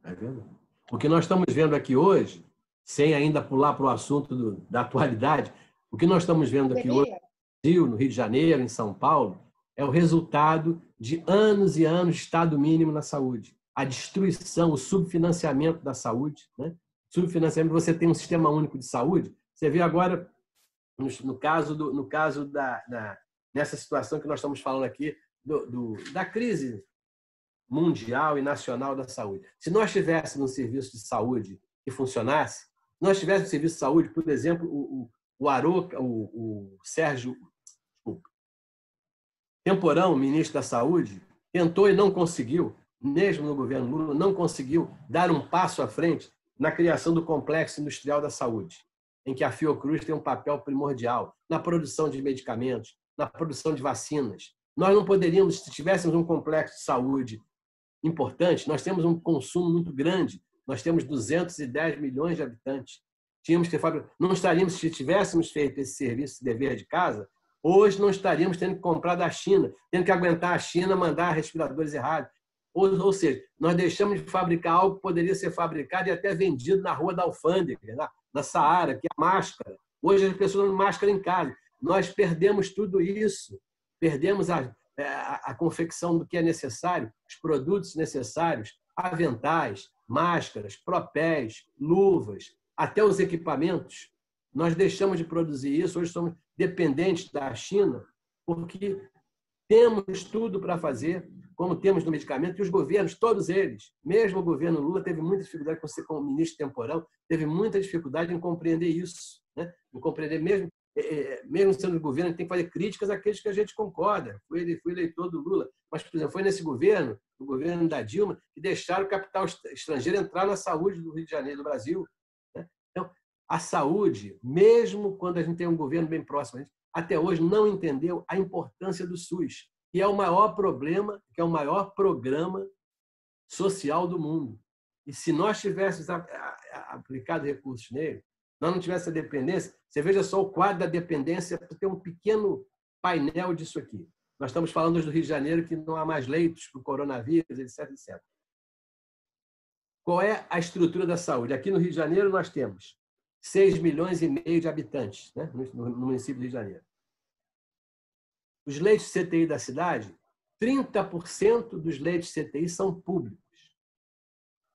Tá vendo? O que nós estamos vendo aqui hoje, sem ainda pular para o assunto da atualidade, o que nós estamos vendo aqui hoje no Rio, no Rio de Janeiro, em São Paulo, é o resultado de anos e anos de Estado mínimo na saúde. A destruição, o subfinanciamento da saúde. Né? Subfinanciamento, você tem um sistema único de saúde. Você vê agora, nessa situação que nós estamos falando aqui, da crise mundial e nacional da saúde. Se nós tivéssemos um serviço de saúde que funcionasse, se nós tivéssemos um serviço de saúde, por exemplo, o Sérgio Temporão, ministro da Saúde, tentou e não conseguiu, mesmo no governo Lula, não conseguiu dar um passo à frente na criação do complexo industrial da saúde, em que a Fiocruz tem um papel primordial na produção de medicamentos, na produção de vacinas. Nós não poderíamos, se tivéssemos um complexo de saúde importante, nós temos um consumo muito grande, nós temos 210 milhões de habitantes. Não estaríamos, se tivéssemos feito esse serviço de dever de casa, hoje não estaríamos tendo que comprar da China, tendo que aguentar a China mandar respiradores errados. Ou seja, nós deixamos de fabricar algo que poderia ser fabricado e até vendido na rua da alfândega, na Saara, que é a máscara. Hoje as pessoas usam máscara em casa. Nós perdemos tudo isso, perdemos a confecção do que é necessário, os produtos necessários, aventais, máscaras, propés, luvas, até os equipamentos. Nós deixamos de produzir isso, hoje somos dependentes da China, porque temos tudo para fazer, como temos no medicamento, e os governos, todos eles, mesmo o governo Lula, teve muita dificuldade, com o ministro Temporão, teve muita dificuldade em compreender isso, né? Em compreender mesmo sendo o governo, a gente tem que fazer críticas àqueles que a gente concorda. Fui eleitor do Lula, mas, por exemplo, foi nesse governo, o governo da Dilma, que deixaram o capital estrangeiro entrar na saúde do Rio de Janeiro, do Brasil. Né? Então, a saúde, mesmo quando a gente tem um governo bem próximo, a gente, até hoje não entendeu a importância do SUS, que é o maior problema, que é o maior programa social do mundo. E se nós tivéssemos aplicado recursos nele, nós não tivéssemos a dependência, você veja só o quadro da dependência, tem um pequeno painel disso aqui. Nós estamos falando do Rio de Janeiro, que não há mais leitos para o coronavírus, etc, etc. Qual é a estrutura da saúde? Aqui no Rio de Janeiro nós temos 6,5 milhões de habitantes, né? No município do Rio de Janeiro. Os leitos de CTI da cidade, 30% dos leitos de CTI são públicos.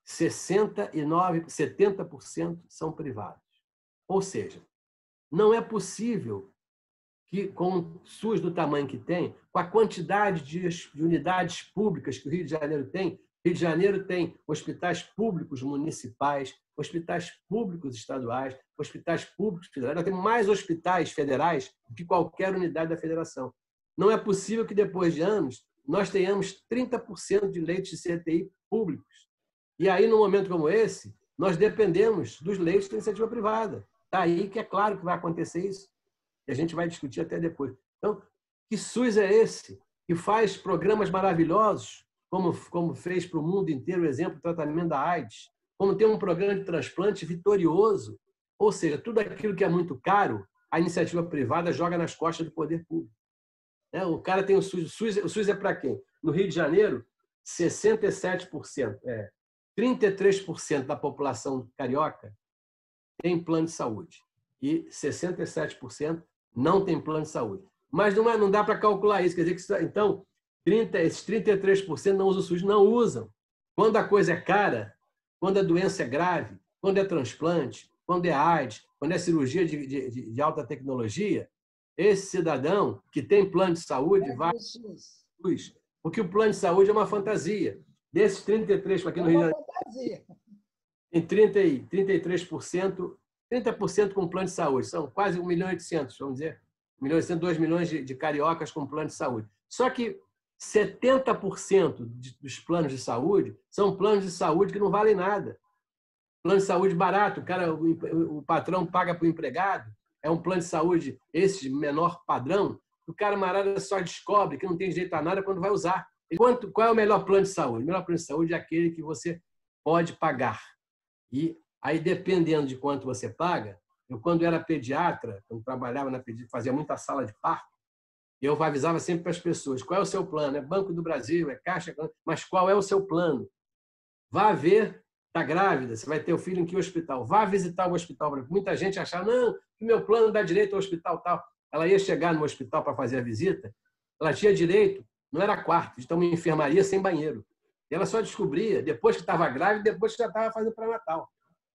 70% são privados. Ou seja, não é possível que, com o SUS do tamanho que tem, com a quantidade de unidades públicas que o Rio de Janeiro tem, o Rio de Janeiro tem hospitais públicos municipais, hospitais públicos estaduais, hospitais públicos federais. Nós temos mais hospitais federais do que qualquer unidade da federação. Não é possível que, depois de anos, nós tenhamos 30% de leitos de CTI públicos. E aí, num momento como esse, nós dependemos dos leitos da iniciativa privada. Está aí que é claro que vai acontecer isso. E a gente vai discutir até depois. Então, que SUS é esse? Que faz programas maravilhosos, como fez para o mundo inteiro, o exemplo do tratamento da AIDS, como tem um programa de transplante vitorioso. Ou seja, tudo aquilo que é muito caro, a iniciativa privada joga nas costas do poder público. O cara tem o SUS. O SUS é para quem? No Rio de Janeiro, 67%, 33% da população carioca tem plano de saúde e 67% não tem plano de saúde. Mas não dá para calcular isso. Quer dizer que, então, esses 33% não usam o SUS, não usam. Quando a coisa é cara, quando a doença é grave, quando é transplante, quando é AIDS, quando é cirurgia de alta tecnologia, esse cidadão que tem plano de saúde vai ao SUS. Porque o plano de saúde é uma fantasia. Desses 33% aqui no Rio de Janeiro, tem 33%, 30% com plano de saúde. São quase 1.800.000, vamos dizer. 1.800.000, 2 milhões de cariocas com plano de saúde. Só que 70% dos planos de saúde são planos de saúde que não valem nada. Plano de saúde barato, o patrão paga para o empregado. É um plano de saúde, esse menor padrão, o camarada só descobre que não tem direito a nada quando vai usar. Qual é o melhor plano de saúde? O melhor plano de saúde é aquele que você pode pagar. E aí, dependendo de quanto você paga, eu, quando era pediatra, quando trabalhava na pediatria, fazia muita sala de parto, eu avisava sempre para as pessoas, qual é o seu plano? É Banco do Brasil, é Caixa, mas qual é o seu plano? Vá ver, está grávida, você vai ter o filho em que hospital? Vá visitar o hospital. Muita gente achava, não, o meu plano dá direito ao hospital tal. Ela ia chegar no hospital para fazer a visita, ela tinha direito, não era quarto, então uma enfermaria sem banheiro. E ela só descobria depois que estava grávida, depois que já estava fazendo pré-natal.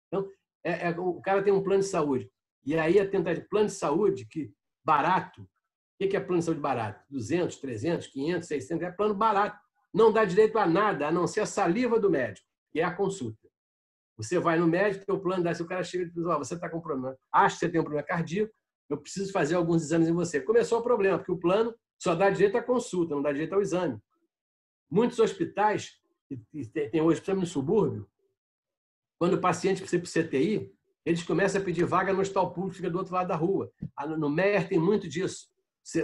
Então, o cara tem um plano de saúde. E aí a tentativa de plano de saúde, que barato, o que é plano de saúde barato? 200, 300, 500, 600, é plano barato. Não dá direito a nada, a não ser a saliva do médico, que é a consulta. Você vai no médico, teu plano dá, se o cara chega e diz, você está com um problema, acho que você tem um problema cardíaco, eu preciso fazer alguns exames em você. Começou o problema, porque o plano só dá direito à consulta, não dá direito ao exame. Muitos hospitais, que tem hoje, principalmente no subúrbio, quando o paciente precisa para o CTI, eles começam a pedir vaga no hospital público que fica do outro lado da rua. No MER tem muito disso.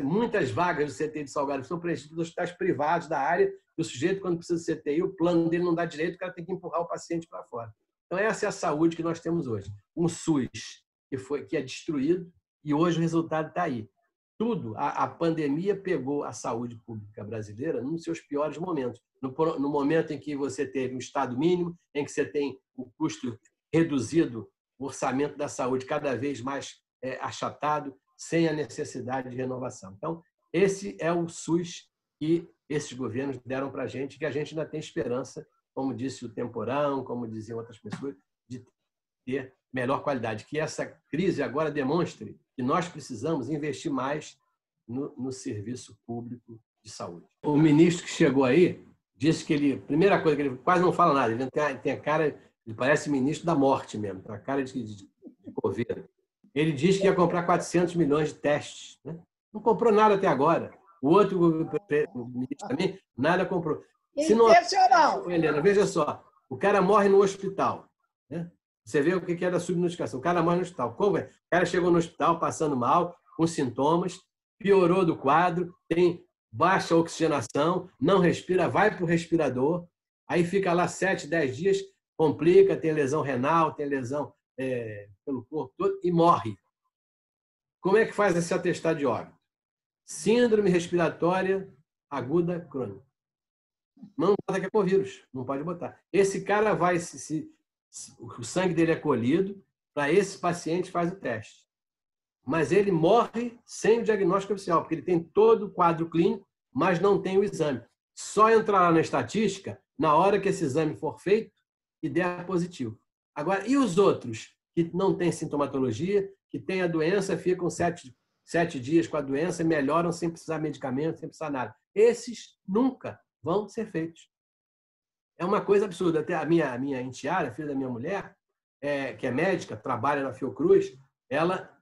Muitas vagas do CTI de Salgado são preenchidas nos hospitais privados da área, e o sujeito, quando precisa de CTI, o plano dele não dá direito, o cara tem que empurrar o paciente para fora. Então, essa é a saúde que nós temos hoje. Um SUS que é destruído, e hoje o resultado está aí. A pandemia pegou a saúde pública brasileira nos seus piores momentos. No momento em que você teve um Estado mínimo, em que você tem o custo reduzido, o orçamento da saúde cada vez mais achatado, sem a necessidade de renovação. Então, esse é o SUS que esses governos deram para a gente, que a gente ainda tem esperança, como disse o Temporão, como diziam outras pessoas, de ter melhor qualidade. Que essa crise agora demonstre que nós precisamos investir mais no serviço público de saúde. O ministro que chegou aí disse que ele, primeira coisa, que ele quase não fala nada, ele tem a cara, ele parece ministro da morte mesmo, tem a cara de coveiro. Ele diz que ia comprar 400 milhões de testes, né? Não comprou nada até agora. O outro ministro também, nada comprou. Intencional. Helena, veja só, o cara morre no hospital, né? Você vê o que é da subnotificação. O cara morre no hospital. Como é? O cara chegou no hospital passando mal, com sintomas, piorou do quadro, tem baixa oxigenação, não respira, vai para o respirador, aí fica lá 7, 10 dias, complica, tem lesão renal, tem lesão pelo corpo todo e morre. Como é que faz esse atestado de óbito? Síndrome respiratória aguda crônica. Não bota que é Covírus, não pode botar. Esse cara vai, o sangue dele é colhido, para esse paciente faz o teste. Mas ele morre sem o diagnóstico oficial, porque ele tem todo o quadro clínico, mas não tem o exame. Só entrará na estatística na hora que esse exame for feito e der positivo. Agora, e os outros que não têm sintomatologia, que têm a doença, ficam 7 dias com a doença e melhoram sem precisar de medicamento, sem precisar nada? Esses nunca vão ser feitos. É uma coisa absurda. Até a minha enteada, filha da minha mulher, que é médica, trabalha na Fiocruz, ela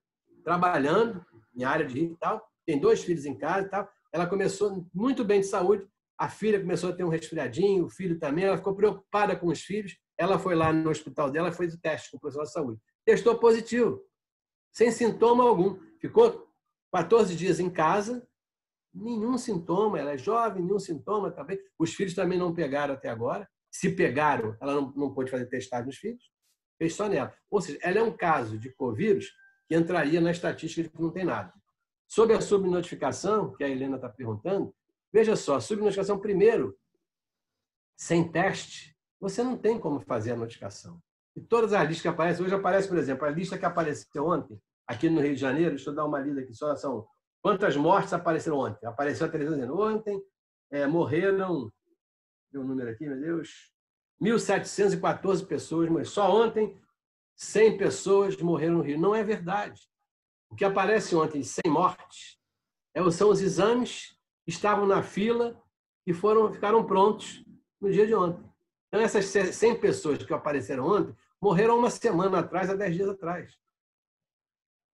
trabalhando em área de risco e tal, tem 2 filhos em casa e tal, ela começou muito bem de saúde, a filha começou a ter um resfriadinho, o filho também, ela ficou preocupada com os filhos, ela foi lá no hospital dela, fez o teste com o profissional de saúde. Testou positivo, sem sintoma algum. Ficou 14 dias em casa, nenhum sintoma, ela é jovem, nenhum sintoma também. Os filhos também não pegaram até agora. Se pegaram, ela não pôde fazer testagem nos filhos, fez só nela. Ou seja, ela é um caso de covírus que entraria na estatística de que não tem nada. Sobre a subnotificação, que a Helena está perguntando, veja só, a subnotificação, primeiro, sem teste, você não tem como fazer a notificação. E todas as listas que aparecem, hoje aparece, por exemplo, a lista que apareceu ontem, aqui no Rio de Janeiro, deixa eu dar uma lida aqui, só são quantas mortes apareceram ontem. Apareceu a televisão dizendo, ontem morreram, tem um número aqui, meu Deus, 1.714 pessoas, mas só ontem 100 pessoas morreram no Rio. Não é verdade. O que aparece ontem, 100 mortes, são os exames que estavam na fila e ficaram prontos no dia de ontem. Então, essas 100 pessoas que apareceram ontem morreram uma semana atrás, há 10 dias atrás.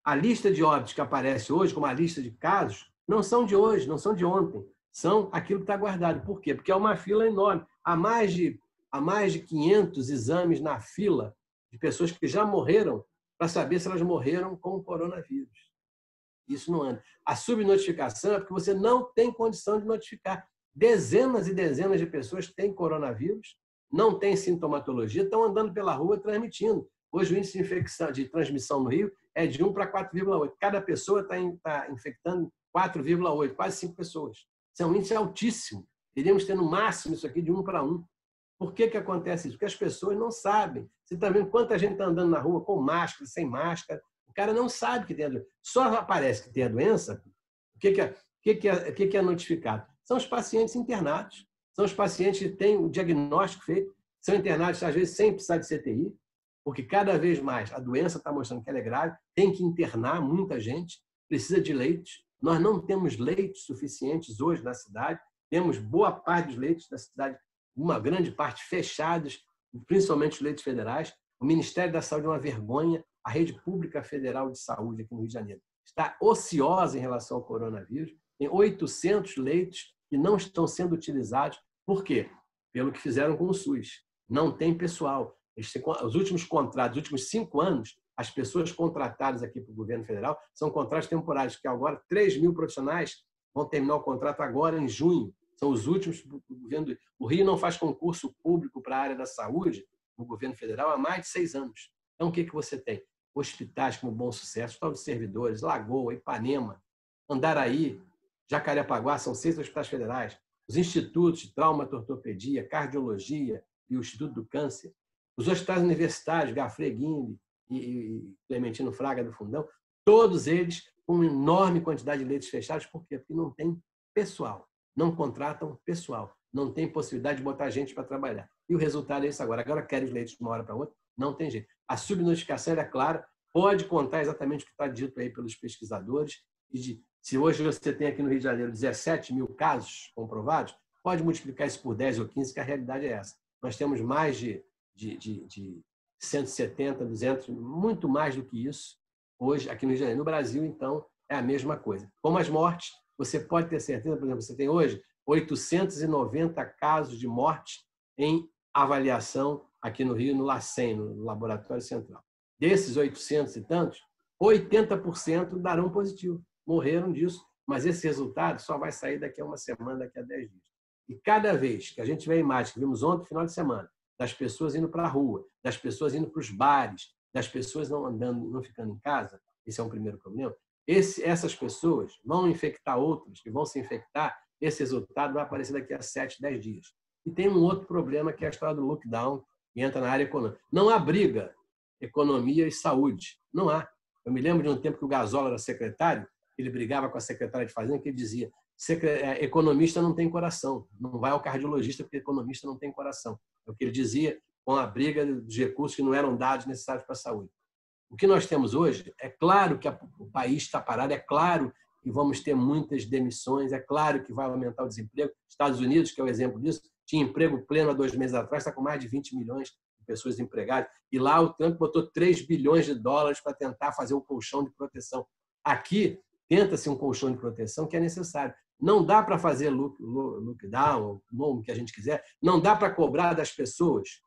A lista de óbitos que aparece hoje, como a lista de casos, não são de hoje, não são de ontem. São aquilo que está guardado. Por quê? Porque é uma fila enorme. Há mais de 500 exames na fila de pessoas que já morreram para saber se elas morreram com o coronavírus. Isso não anda. A subnotificação é porque você não tem condição de notificar. Dezenas e dezenas de pessoas têm coronavírus, não têm sintomatologia, estão andando pela rua transmitindo. Hoje o índice de infecção, de transmissão no Rio é de 1 para 4,8. Cada pessoa está infectando 4,8, quase 5 pessoas. Isso é um índice altíssimo. Teríamos que ter no máximo isso aqui de 1 para 1. Por que acontece isso? Porque as pessoas não sabem. Você está vendo quanta gente está andando na rua com máscara, sem máscara. O cara não sabe que tem a doença. Só aparece que tem a doença. O que é notificado? São os pacientes internados. São os pacientes que têm o diagnóstico feito. São internados, às vezes, sem precisar de CTI, porque cada vez mais a doença está mostrando que ela é grave, tem que internar muita gente, precisa de leitos. Nós não temos leitos suficientes hoje na cidade. Temos boa parte dos leitos da cidade, uma grande parte fechados, principalmente os leitos federais. O Ministério da Saúde é uma vergonha. A rede pública federal de saúde aqui no Rio de Janeiro está ociosa em relação ao coronavírus. Tem 800 leitos que não estão sendo utilizados. Por quê? Pelo que fizeram com o SUS. Não tem pessoal. Os últimos contratos, os últimos 5 anos, as pessoas contratadas aqui para o governo federal são contratos temporários, que agora 3.000 profissionais vão terminar o contrato agora em junho. São os últimos do governo. O Rio não faz concurso público para a área da saúde no governo federal há mais de 6 anos. Então, o que você tem? Hospitais como Bom Sucesso, Hospital dos Servidores, Lagoa, Ipanema, Andaraí, Jacarepaguá, são 6 hospitais federais. Os institutos de traumatortopedia, cardiologia e o Instituto do Câncer. Os hospitais universitários, Gafre Guimbe e Clementino Fraga do Fundão, todos eles com uma enorme quantidade de leitos fechados. Por quê? Porque não tem pessoal. Não contratam pessoal. Não tem possibilidade de botar gente para trabalhar. E o resultado é isso agora. Agora querem os leitos de uma hora para outra. Não tem jeito. A subnotificação é clara. Pode contar exatamente o que está dito aí pelos pesquisadores. Se hoje você tem aqui no Rio de Janeiro 17.000 casos comprovados, pode multiplicar isso por 10 ou 15, que a realidade é essa. Nós temos mais de 170, 200, muito mais do que isso hoje aqui no Rio de Janeiro. No Brasil, então, é a mesma coisa. Como as mortes, você pode ter certeza, por exemplo, você tem hoje 890 casos de morte em avaliação aqui no Rio, no LACEN, no Laboratório Central. Desses 800 e tantos, 80% darão positivo. Morreram disso, mas esse resultado só vai sair daqui a uma semana, daqui a 10 dias. E cada vez que a gente vê a imagem que vimos ontem, final de semana, das pessoas indo para a rua, das pessoas indo para os bares, das pessoas não andando, não ficando em casa, esse é um primeiro problema. Essas pessoas vão infectar outros, que vão se infectar, esse resultado vai aparecer daqui a 7, 10 dias. E tem um outro problema, que é a história do lockdown, que entra na área econômica. Não há briga, economia e saúde. Não há. Eu me lembro de um tempo que o Gazola era secretário, ele brigava com a secretária de Fazenda, que ele dizia: economista não tem coração, não vai ao cardiologista porque economista não tem coração. É o que ele dizia com a briga dos recursos que não eram dados necessários para a saúde. O que nós temos hoje, é claro que o país está parado, é claro que vamos ter muitas demissões, é claro que vai aumentar o desemprego. Estados Unidos, que é o exemplo disso, tinha emprego pleno há 2 meses atrás, está com mais de 20 milhões de pessoas empregadas. E lá o Trump botou 3 bilhões de dólares para tentar fazer um colchão de proteção. Aqui, tenta-se um colchão de proteção que é necessário. Não dá para fazer lockdown, o nome que a gente quiser, não dá para cobrar das pessoas.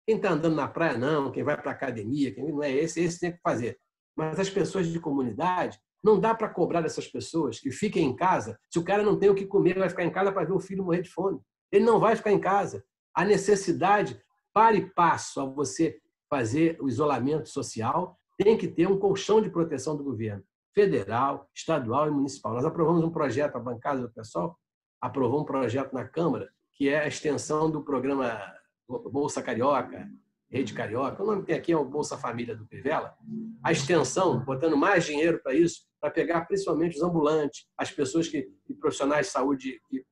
Quem está andando na praia, não. Quem vai para a academia, quem não é esse tem que fazer. Mas as pessoas de comunidade, não dá para cobrar dessas pessoas que fiquem em casa. Se o cara não tem o que comer, vai ficar em casa para ver o filho morrer de fome. Ele não vai ficar em casa. A necessidade, para e passo a você fazer o isolamento social, tem que ter um colchão de proteção do governo federal, estadual e municipal. Nós aprovamos um projeto, a bancada do PSOL aprovou um projeto na Câmara, que é a extensão do programa Bolsa Carioca, Rede Carioca, o nome que tem aqui é o Bolsa Família do Crivella, a extensão, botando mais dinheiro para isso, para pegar principalmente os ambulantes, as pessoas profissionais de saúde que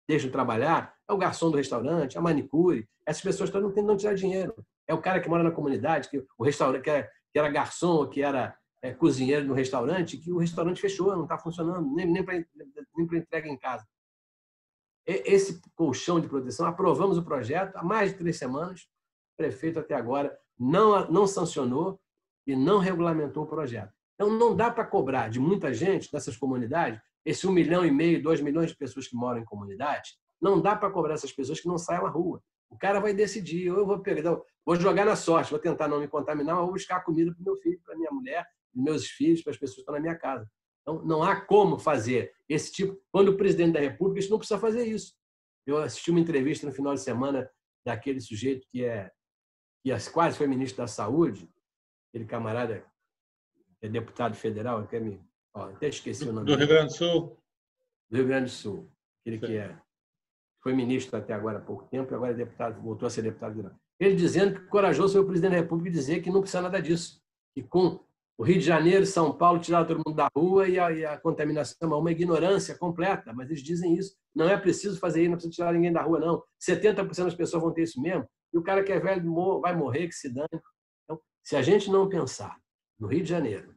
deixam de trabalhar, é o garçom do restaurante, a manicure, essas pessoas estão não tirar dinheiro. É o cara que mora na comunidade, que o restaurante que era garçom, que era cozinheiro no restaurante, que o restaurante fechou, não está funcionando, nem para entrega em casa. Esse colchão de proteção, aprovamos o projeto há mais de 3 semanas, o prefeito até agora não sancionou e não regulamentou o projeto. Então, não dá para cobrar de muita gente dessas comunidades, esse 1,5 milhão, 2 milhões de pessoas que moram em comunidades, não dá para cobrar essas pessoas que não saiam à rua. O cara vai decidir, eu vou jogar na sorte, vou tentar não me contaminar, mas vou buscar comida para o meu filho, para a minha mulher, para os meus filhos, para as pessoas que estão na minha casa. Então, não há como fazer esse tipo. Quando o presidente da República, isso não precisa fazer isso. Eu assisti uma entrevista no final de semana daquele sujeito que quase foi ministro da Saúde, aquele camarada que é deputado federal, até esqueci o nome do Rio Grande do Sul. Do Rio Grande do Sul. Aquele que foi ministro até agora há pouco tempo e agora é deputado, voltou a ser deputado federal. Ele dizendo que corajoso foi o presidente da República dizer que não precisa nada disso. Que com o Rio de Janeiro, São Paulo, tiraram todo mundo da rua e a contaminação é uma ignorância completa, mas eles dizem isso. Não é preciso fazer isso, não precisa tirar ninguém da rua, não. 70% das pessoas vão ter isso mesmo. E o cara que é velho vai morrer, que se dane. Então, se a gente não pensar no Rio de Janeiro,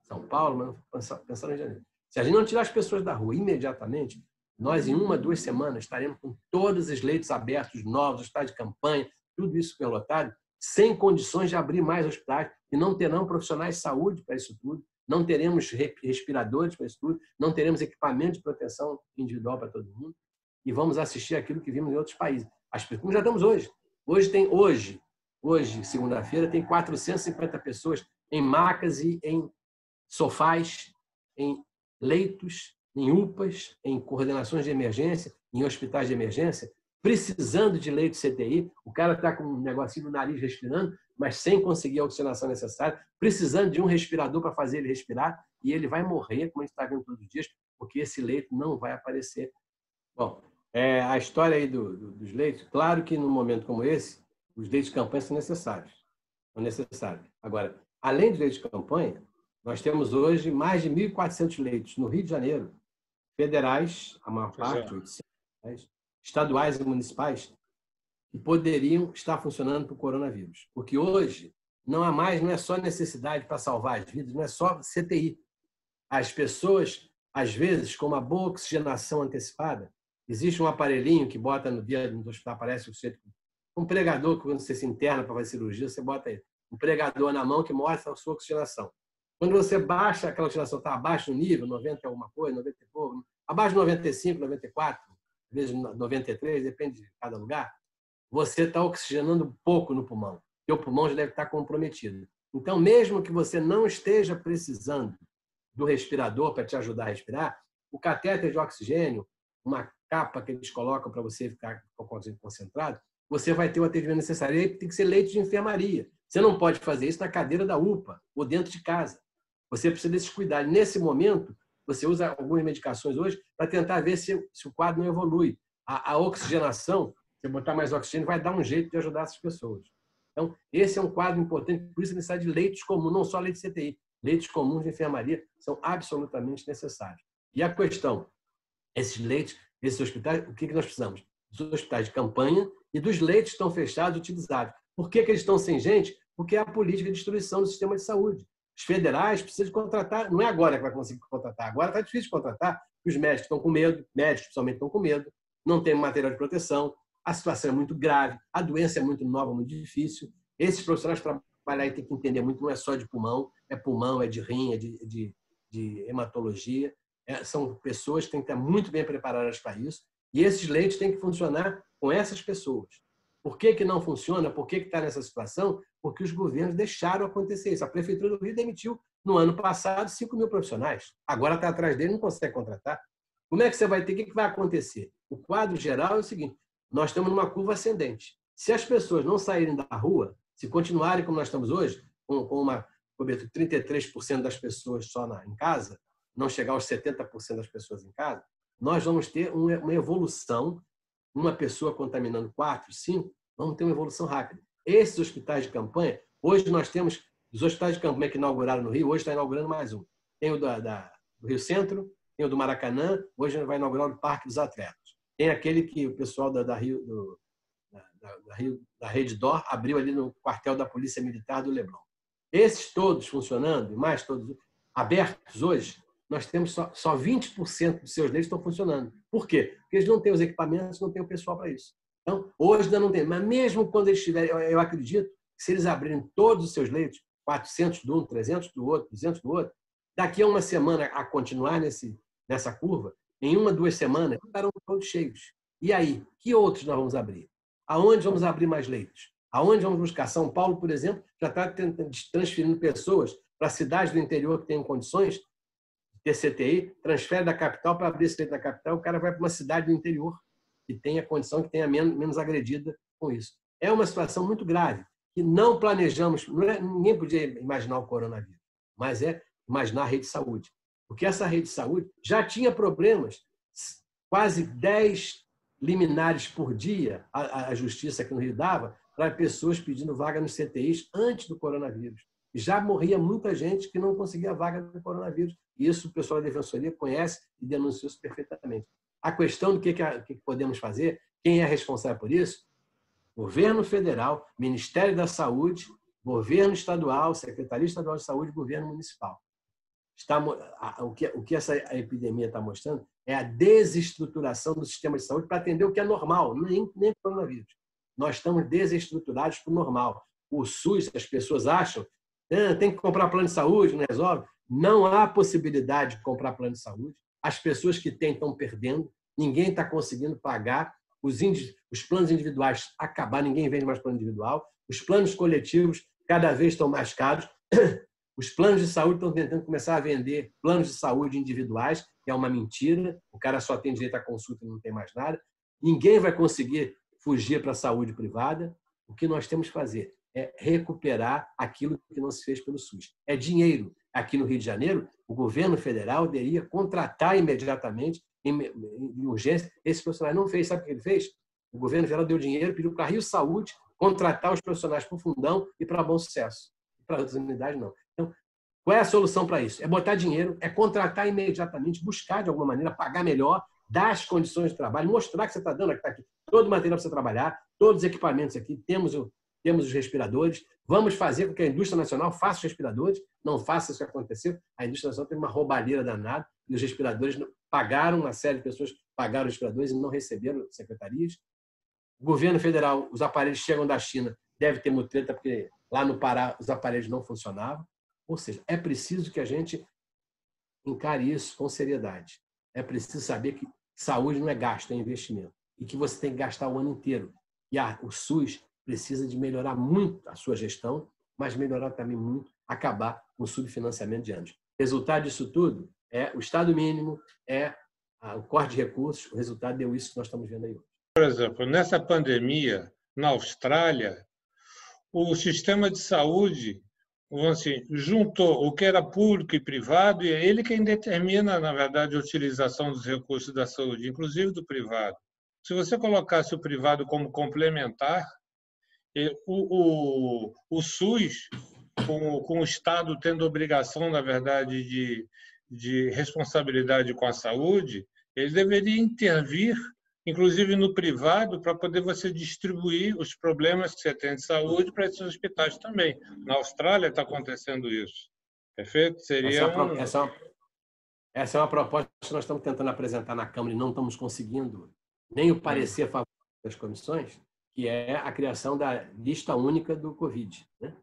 São Paulo, mas pensar no Rio de Janeiro, se a gente não tirar as pessoas da rua imediatamente, nós, em 1, 2 semanas, estaremos com todos os leitos abertos, novos, hospitais de campanha, tudo isso superlotado, sem condições de abrir mais hospitais, e não terão profissionais de saúde para isso tudo, não teremos respiradores para isso tudo, não teremos equipamento de proteção individual para todo mundo, e vamos assistir aquilo que vimos em outros países. Como já estamos hoje. Hoje, segunda-feira, tem 450 pessoas em macas e em sofás, em leitos, em UPAs, em coordenações de emergência, em hospitais de emergência, precisando de leito CTI. O cara está com um negocinho no nariz respirando, mas sem conseguir a oxigenação necessária, precisando de um respirador para fazer ele respirar, e ele vai morrer, como a gente está vendo todos os dias, porque esse leito não vai aparecer. Bom, a história aí dos leitos, claro que num momento como esse, os leitos de campanha são necessários. Agora, além dos leitos de campanha, nós temos hoje mais de 1.400 leitos no Rio de Janeiro, federais, a maior parte, 800, estaduais e municipais, que poderiam estar funcionando para o coronavírus. Porque hoje não é só necessidade para salvar as vidas, não é só CTI. As pessoas, às vezes, com uma boa oxigenação antecipada, existe um aparelhinho que bota no dedo do hospital, parece um pregador, que quando você se interna para fazer cirurgia, você bota aí, um pregador na mão que mostra a sua oxigenação. Quando você baixa, aquela oxigenação está abaixo do nível, 90 alguma coisa, 90 e pouco, abaixo de 95, 94, às vezes 93, depende de cada lugar, você está oxigenando pouco no pulmão. Seu pulmão já deve estar comprometido. Então, mesmo que você não esteja precisando do respirador para te ajudar a respirar, o catéter de oxigênio, uma capa que eles colocam para você ficar com o oxigênio concentrado, você vai ter o atendimento necessário. E aí tem que ser leito de enfermaria. Você não pode fazer isso na cadeira da UPA ou dentro de casa. Você precisa desses cuidados. Nesse momento, você usa algumas medicações hoje para tentar ver se o quadro não evolui. A oxigenação, se botar mais oxigênio, vai dar um jeito de ajudar essas pessoas. Então, esse é um quadro importante, por isso a necessidade de leitos comuns, não só leitos CTI, leitos comuns de enfermaria são absolutamente necessários. E a questão, esses leitos, esses hospitais, o que nós precisamos? Dos hospitais de campanha e dos leitos que estão fechados, utilizados. Por que eles estão sem gente? Porque é a política de destruição do sistema de saúde. Os federais precisam de contratar, não é agora que vai conseguir contratar, agora está difícil de contratar, porque os médicos estão com medo, médicos principalmente estão com medo, não tem material de proteção, a situação é muito grave, a doença é muito nova, muito difícil. Esses profissionais trabalhar e tem que entender muito, não é só de pulmão, é de rim, é de hematologia. São pessoas que têm que estar muito bem preparadas para isso, e esses leitos têm que funcionar com essas pessoas. Por que não funciona? Por que está nessa situação? Porque os governos deixaram acontecer isso. A Prefeitura do Rio demitiu, no ano passado, 5.000 profissionais. Agora está atrás dele, não consegue contratar. Como é que você vai ter? O que vai acontecer? O quadro geral é o seguinte, nós estamos numa curva ascendente. Se as pessoas não saírem da rua, se continuarem como nós estamos hoje, com uma cobertura de 33% das pessoas só em casa, não chegar aos 70% das pessoas em casa, nós vamos ter uma evolução, uma pessoa contaminando 4, 5, vamos ter uma evolução rápida. Esses hospitais de campanha, hoje nós temos os hospitais de campanha que inauguraram no Rio, hoje está inaugurando mais um. Tem o do Rio Centro, tem o do Maracanã, hoje vai inaugurar o Parque dos Atletas. Tem aquele que o pessoal da Rede DOR abriu ali no quartel da Polícia Militar do Leblon. Esses todos funcionando, e mais todos abertos hoje, nós temos só 20% dos seus leitos estão funcionando. Por quê? Porque eles não têm os equipamentos, não têm o pessoal para isso. Então, hoje ainda não tem. Mas mesmo quando eles tiverem, eu acredito que se eles abrirem todos os seus leitos, 400 de um, 300 do outro, 200 do outro, daqui a uma semana a continuar nessa curva, em 1, 2 semanas, estarão todos cheios. E aí, que outros nós vamos abrir? Aonde vamos abrir mais leitos? Aonde vamos buscar? São Paulo, por exemplo, já está transferindo pessoas para cidades do interior que tenham condições de ter CTI, transfere da capital para abrir esse leito na capital, o cara vai para uma cidade do interior. que tenha condição, que tenha menos agredida com isso. É uma situação muito grave, que não planejamos, ninguém podia imaginar o coronavírus, mas é imaginar a rede de saúde. Porque essa rede de saúde já tinha problemas, quase 10 liminares por dia a Justiça aqui no Rio dava para pessoas pedindo vaga nos CTIs antes do coronavírus. Já morria muita gente que não conseguia vaga do coronavírus. E isso o pessoal da Defensoria conhece e denunciou isso perfeitamente. A questão do que podemos fazer, quem é responsável por isso? Governo Federal, Ministério da Saúde, Governo Estadual, Secretaria Estadual de Saúde e Governo Municipal. O que essa epidemia está mostrando é a desestruturação do sistema de saúde para atender o que é normal, nem o coronavírus. Nós estamos desestruturados para o normal. O SUS, as pessoas acham, tem que comprar plano de saúde, não resolve. Não há possibilidade de comprar plano de saúde. As pessoas que têm estão perdendo, ninguém está conseguindo pagar. Os planos individuais acabaram, ninguém vende mais plano individual. Os planos coletivos cada vez estão mais caros. Os planos de saúde estão tentando começar a vender planos de saúde individuais, que é uma mentira. O cara só tem direito à consulta e não tem mais nada. Ninguém vai conseguir fugir para a saúde privada. O que nós temos que fazer é recuperar aquilo que não se fez pelo SUS. É dinheiro. Aqui no Rio de Janeiro, o governo federal deveria contratar imediatamente, em urgência, esse profissional. Não fez. Sabe o que ele fez? O governo federal deu dinheiro, pediu para a Rio Saúde contratar os profissionais para o fundão e para Bom Sucesso. Para outras unidades, não. Então, qual é a solução para isso? É botar dinheiro, é contratar imediatamente, buscar de alguma maneira, pagar melhor, dar as condições de trabalho, mostrar que você está dando, que está aqui todo o material para você trabalhar, todos os equipamentos aqui, temos os respiradores, vamos fazer com que a indústria nacional faça os respiradores, não faça isso que aconteceu. A indústria nacional tem uma roubalheira danada e os respiradores pagaram, uma série de pessoas pagaram os respiradores e não receberam secretarias. O governo federal, os aparelhos chegam da China, deve ter mutreta, porque lá no Pará os aparelhos não funcionavam. Ou seja, é preciso que a gente encare isso com seriedade. É preciso saber que saúde não é gasto, é investimento. E que você tem que gastar o ano inteiro. E o SUS precisa de melhorar muito a sua gestão, mas melhorar também muito, acabar com o subfinanciamento de anos. O resultado disso tudo é o Estado mínimo, é o corte de recursos. O resultado deu isso que nós estamos vendo aí hoje. Por exemplo, nessa pandemia, na Austrália, o sistema de saúde, assim, juntou o que era público e privado, e é ele quem determina, na verdade, a utilização dos recursos da saúde, inclusive do privado. Se você colocasse o privado como complementar, o SUS, com o Estado tendo obrigação, na verdade, de responsabilidade com a saúde, ele deveria intervir, inclusive no privado, para poder você distribuir os problemas que você tem de saúde para esses hospitais também. Na Austrália está acontecendo isso. Perfeito? Seria essa é uma proposta que nós estamos tentando apresentar na Câmara e não estamos conseguindo nem o parecer favorável das comissões, que é a criação da lista única do Covid, né?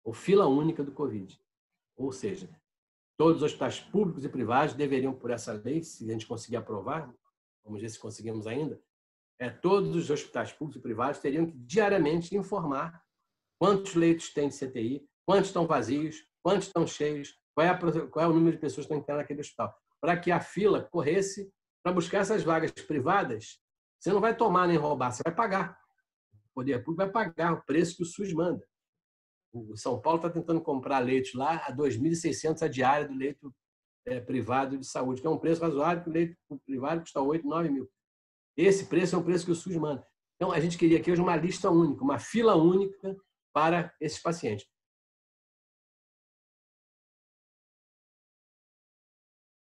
Ou fila única do Covid. Ou seja, todos os hospitais públicos e privados deveriam, por essa lei, se a gente conseguir aprovar, vamos ver se conseguimos ainda, todos os hospitais públicos e privados teriam que diariamente informar quantos leitos tem de CTI, quantos estão vazios, quantos estão cheios, qual é o número de pessoas que estão entrando naquele hospital, para que a fila corresse para buscar essas vagas privadas. Você não vai tomar nem roubar, você vai pagar. O poder público vai pagar o preço que o SUS manda. O São Paulo está tentando comprar leitos lá a 2.600 a diária do leito privado de saúde, que é um preço razoável, que o leito privado custa 8, 9 mil. Esse preço é um preço que o SUS manda. Então, a gente queria aqui hoje uma lista única, uma fila única para esses pacientes.